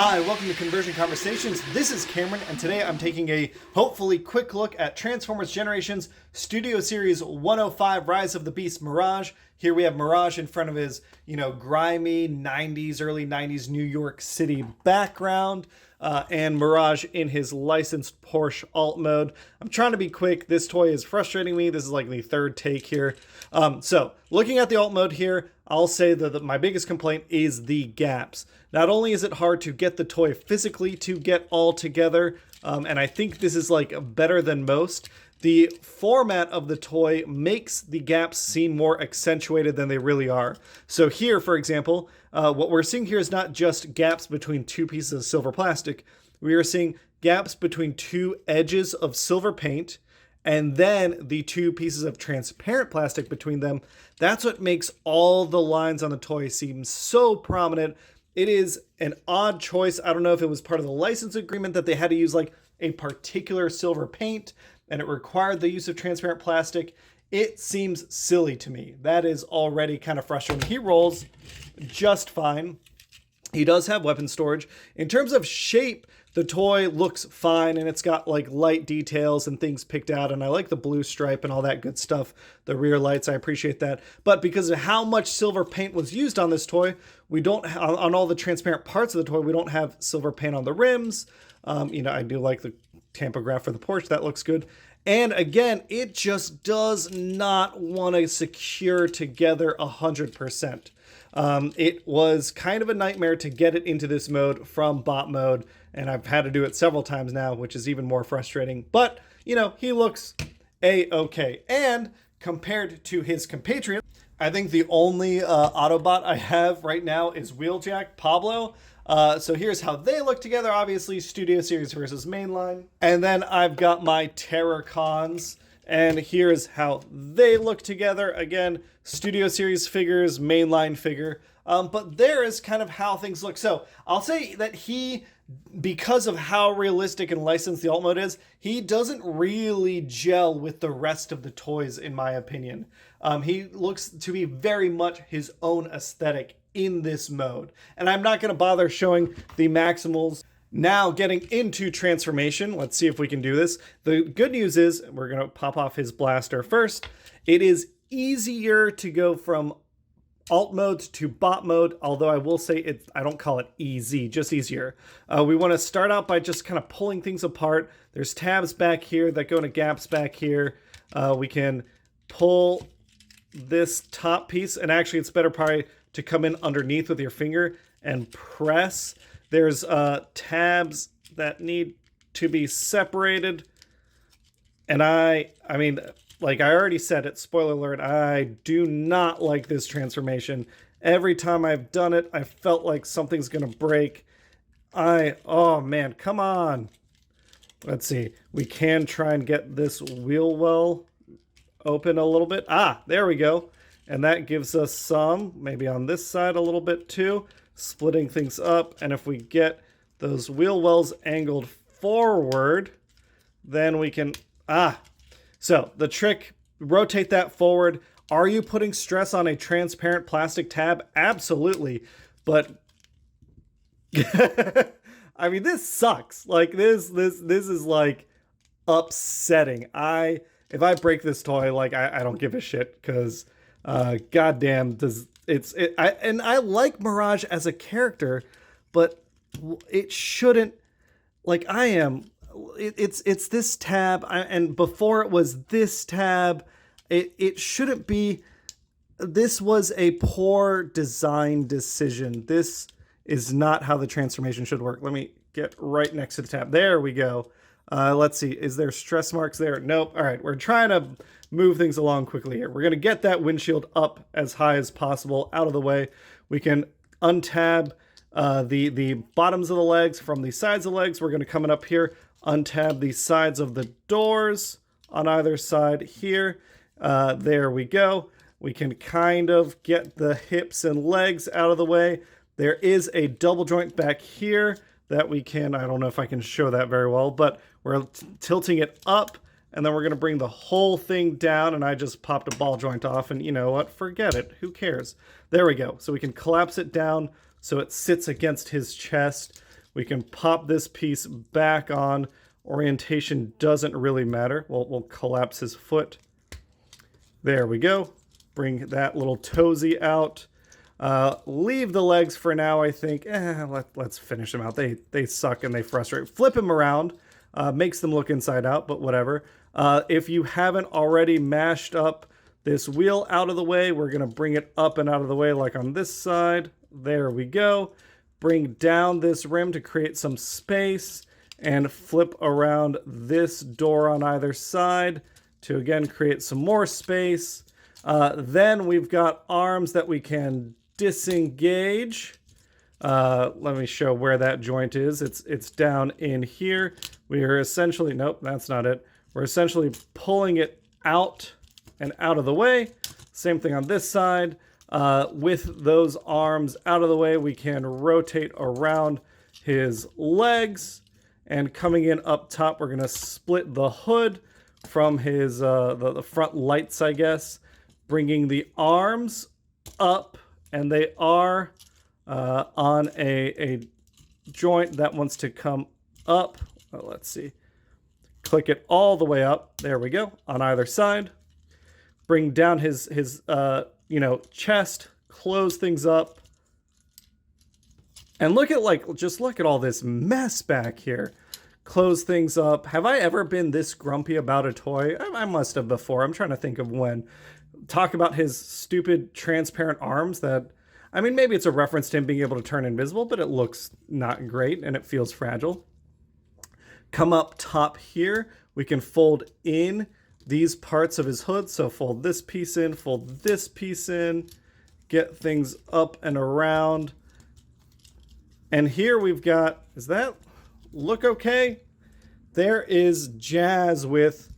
Hi, welcome to Conversion Conversations. This is Cameron, and today I'm taking a hopefully quick look at Transformers Generations Studio Series 105 Rise of the Beast Mirage. Here we have Mirage in front of his, grimy 90s, early 90s New York City background, and Mirage in his licensed Porsche alt mode. I'm trying to be quick. This toy is frustrating me. This is like the third take here. So looking at the alt mode here, I'll say that my biggest complaint is the gaps. Not only is it hard to get the toy physically to get all together, and I think this is like better than most, the format of the toy makes the gaps seem more accentuated than they really are. So here, for example, what we're seeing here is not just gaps between two pieces of silver plastic. We are seeing gaps between two edges of silver paint, and then the two pieces of transparent plastic between them. That's what makes all the lines on the toy seem so prominent. It is an odd choice. I don't know if it was part of the license agreement that they had to use like a particular silver paint and it required the use of transparent plastic. It seems silly to me. That is already kind of frustrating. He rolls just fine. He does have weapon storage. In terms of shape, the toy looks fine and it's got like light details and things picked out, and I like the blue stripe and all that good stuff. The rear lights, I appreciate that. But because of how much silver paint was used on this toy, we don't on all the transparent parts of the toy, we don't have silver paint on the rims. I do like the tampograph for the Porsche. That looks good. And again, it just does not want to secure together 100%. It was kind of a nightmare to get it into this mode from bot mode, and I've had to do it several times now, which is even more frustrating. But, he looks A-okay. And compared to his compatriot, I think the only Autobot I have right now is Wheeljack Pablo. So here's how they look together. Obviously, Studio Series versus Mainline. And then I've got my Terracons. And here's how they look together. Again, Studio Series figures, Mainline figure. But there is kind of how things look. So I'll say that because of how realistic and licensed the alt mode is, he doesn't really gel with the rest of the toys, in my opinion. He looks to be very much his own aesthetic in this mode. And I'm not going to bother showing the Maximals. Now getting into transformation, let's see if we can do this. The good news is, we're going to pop off his blaster first. It is easier to go from alt mode to bot mode, although I will say I don't call it easy, just easier. We want to start out by just kind of pulling things apart. There's tabs back here that go into gaps back here. We can pull this top piece, and actually it's better probably to come in underneath with your finger and press. There's tabs that need to be separated. And I mean, like I already said it, spoiler alert, I do not like this transformation. Every time I've done it, I felt like something's gonna break. Oh man, come on. Let's see, we can try and get this wheel well open a little bit. There we go. And that gives us some, maybe on this side a little bit too, splitting things up. And if we get those wheel wells angled forward, then we can, so the trick, rotate that forward. Are you putting stress on a transparent plastic tab? Absolutely. But I mean, this sucks. Like this is like upsetting. If I break this toy, like I don't give a shit, because goddamn, I like Mirage as a character, but it shouldn't, like it's this tab, and before it was this tab, it shouldn't be. This was a poor design decision. This is not how the transformation should work. Let me get right next to the tab. There we go. Let's see, is there stress marks there? Nope. All right, we're trying to move things along quickly here. We're going to get that windshield up as high as possible, out of the way. We can untab the bottoms of the legs from the sides of the legs. We're going to come up here, untab the sides of the doors on either side here. There we go. We can kind of get the hips and legs out of the way. There is a double joint back here that we can, I don't know if I can show that very well, but we're tilting it up, and then we're going to bring the whole thing down, and I just popped a ball joint off, and you know what, forget it, who cares? There we go. So we can collapse it down so it sits against his chest. We can pop this piece back on. Orientation doesn't really matter. We'll collapse his foot. There we go. Bring that little toesy out. Leave the legs for now, I think. Let's finish them out. They suck and they frustrate. Flip him around. Makes them look inside out, but whatever. If you haven't already mashed up this wheel out of the way, we're going to bring it up and out of the way like on this side. There we go. Bring down this rim to create some space and flip around this door on either side to again create some more space. Then we've got arms that we can disengage. Let me show where that joint is. It's down in here. We are essentially, nope, that's not it. We're essentially pulling it out and out of the way. Same thing on this side. With those arms out of the way, we can rotate around his legs. And coming in up top, we're going to split the hood from his the front lights, I guess. Bringing the arms up, and they are on a joint that wants to come up. Oh, let's see. Click it all the way up. There we go. On either side. Bring down his chest. Close things up. And look at just look at all this mess back here. Close things up. Have I ever been this grumpy about a toy? I must have before. I'm trying to think of when. Talk about his stupid transparent arms that, I mean, maybe it's a reference to him being able to turn invisible, but it looks not great and it feels fragile. Come up top here. We can fold in these parts of his hood. So fold this piece in, fold this piece in, get things up and around. And here we've got, does that look okay? There is Jazz with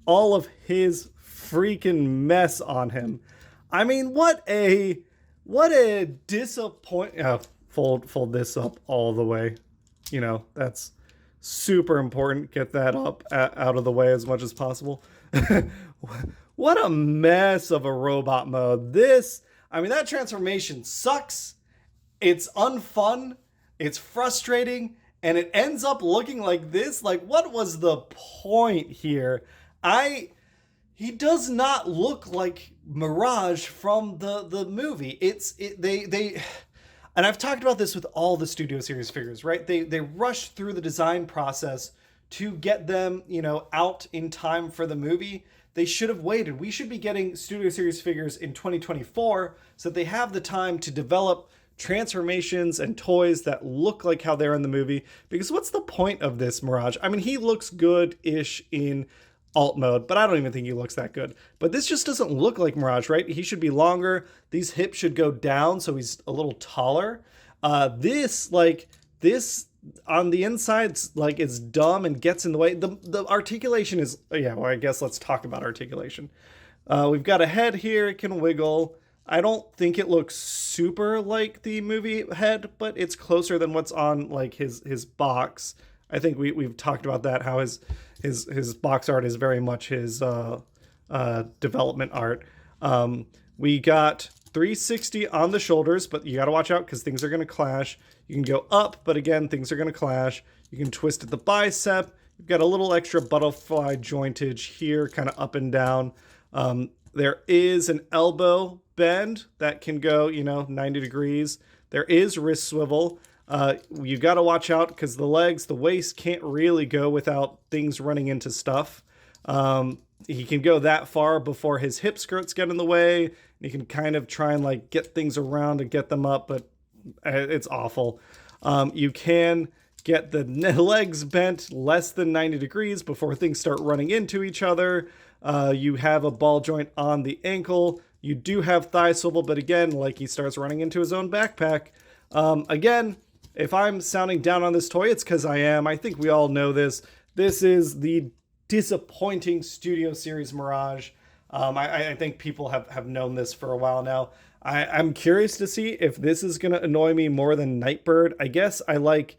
all of his freaking mess on him. I mean, what a disappointment. Oh, fold this up all the way. You know, that's super important. Get that up out of the way as much as possible. What a mess of a robot mode. That transformation sucks. It's unfun, it's frustrating, and it ends up looking like this. Like, what was the point here? He does not look like Mirage from the movie. And I've talked about this with all the Studio Series figures, right? They rushed through the design process to get them, out in time for the movie. They should have waited. We should be getting Studio Series figures in 2024 so that they have the time to develop transformations and toys that look like how they're in the movie. Because what's the point of this Mirage? I mean, he looks good-ish in alt mode, but I don't even think he looks that good. But this just doesn't look like Mirage, right? He should be longer. These hips should go down so he's a little taller. This on the inside, it's dumb and gets in the way. The articulation is, I guess let's talk about articulation. We've got a head here. It can wiggle. I don't think it looks super like the movie head, but it's closer than what's on his box. I think we've talked about that, how his box art is very much his development art. We got 360 on the shoulders, but you got to watch out because things are going to clash. You can go up, but again, things are going to clash. You can twist at the bicep. You've got a little extra butterfly jointage here, kind of up and down. There is an elbow bend that can go, 90 degrees. There is wrist swivel. You got to watch out because the waist can't really go without things running into stuff. He can go that far before his hip skirts get in the way. And he can kind of try and get things around and get them up, but it's awful. You can get the legs bent less than 90 degrees before things start running into each other. You have a ball joint on the ankle. You do have thigh swivel, but again, he starts running into his own backpack. Again, if I'm sounding down on this toy, it's because I am. I think we all know this. This is the disappointing Studio Series Mirage. I think people have known this for a while now. I'm curious to see if this is going to annoy me more than Nightbird. I guess I like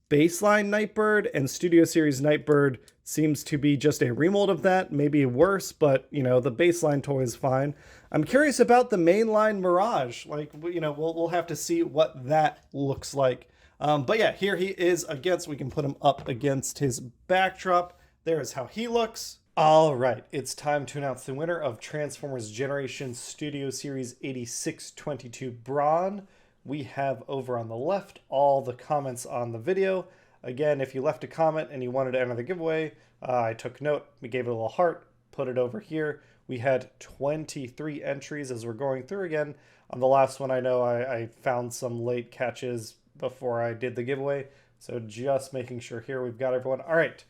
baseline Nightbird, and Studio Series Nightbird seems to be just a remold of that, maybe worse, but the baseline toy is fine. I'm curious about the mainline Mirage. We'll have to see what that looks like. But yeah, here he is against, we can put him up against his backdrop. There is how he looks. All right, it's time to announce the winner of Transformers Generation Studio Series 8622 Brawn. We have over on the left all the comments on the video. Again, if you left a comment and you wanted to enter the giveaway, I took note, we gave it a little heart, put it over here. We had 23 entries as we're going through again. On the last one, I know I found some late catches before I did the giveaway. So just making sure here we've got everyone. All right,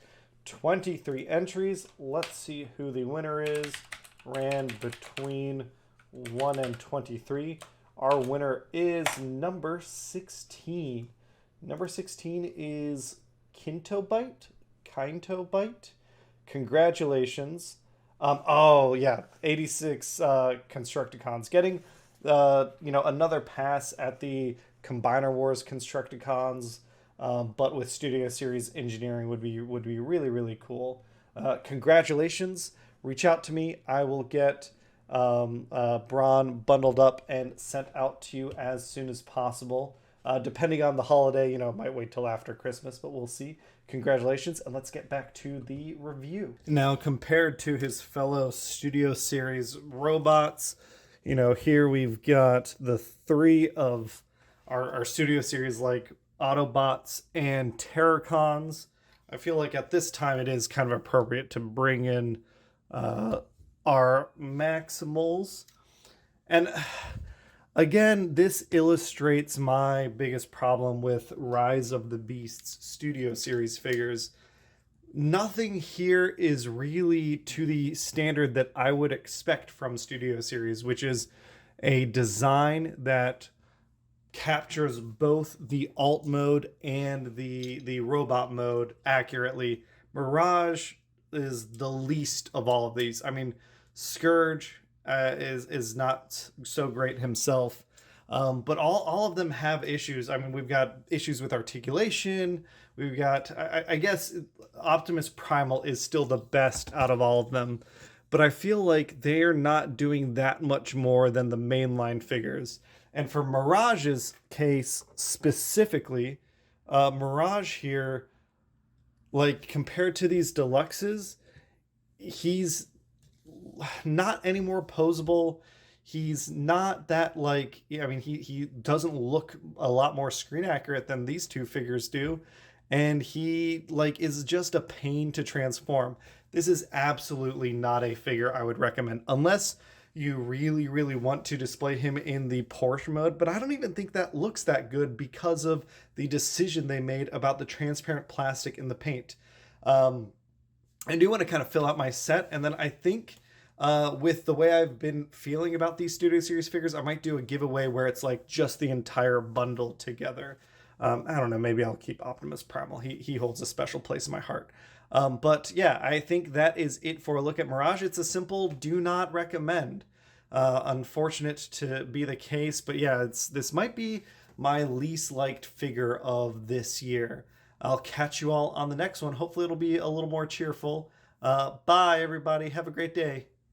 23 entries. Let's see who the winner is. Ran between 1 and 23. Our winner is number 16. Number 16 is Kintobite. Congratulations. Oh yeah, 86 Constructicons getting another pass at the Combiner Wars Constructicons, but with Studio Series engineering would be really, really cool. Congratulations. Reach out to me. I will get Brawn bundled up and sent out to you as soon as possible. Depending on the holiday, might wait till after Christmas, but we'll see. Congratulations, and let's get back to the review. Now, compared to his fellow Studio Series robots, here we've got the three of our Studio Series like Autobots and Terracons. I feel like at this time it is kind of appropriate to bring in our Maximals. And again, this illustrates my biggest problem with Rise of the Beasts Studio Series figures. Nothing here is really to the standard that I would expect from Studio Series, which is a design that captures both the alt mode and the robot mode accurately. Mirage is the least of all of these. I mean, Scourge is not so great himself, but all of them have issues. I mean, we've got issues with articulation. We've got, I guess, Optimus Primal is still the best out of all of them, but I feel like they're not doing that much more than the mainline figures. And for Mirage's case specifically, Mirage here, like compared to these deluxes, he's not any more posable. He's not that he doesn't look a lot more screen accurate than these two figures do. And he is just a pain to transform. This is absolutely not a figure I would recommend unless you really, really want to display him in the Porsche mode, but I don't even think that looks that good because of the decision they made about the transparent plastic in the paint. I do want to kind of fill out my set, and then I think with the way I've been feeling about these Studio Series figures, I might do a giveaway where it's like just the entire bundle together. I don't know, maybe I'll keep Optimus Primal. He holds a special place in my heart. But yeah, I think that is it for a look at Mirage. It's a simple do not recommend. Unfortunate to be the case, but yeah, this might be my least liked figure of this year. I'll catch you all on the next one. Hopefully it'll be a little more cheerful. Bye, everybody. Have a great day.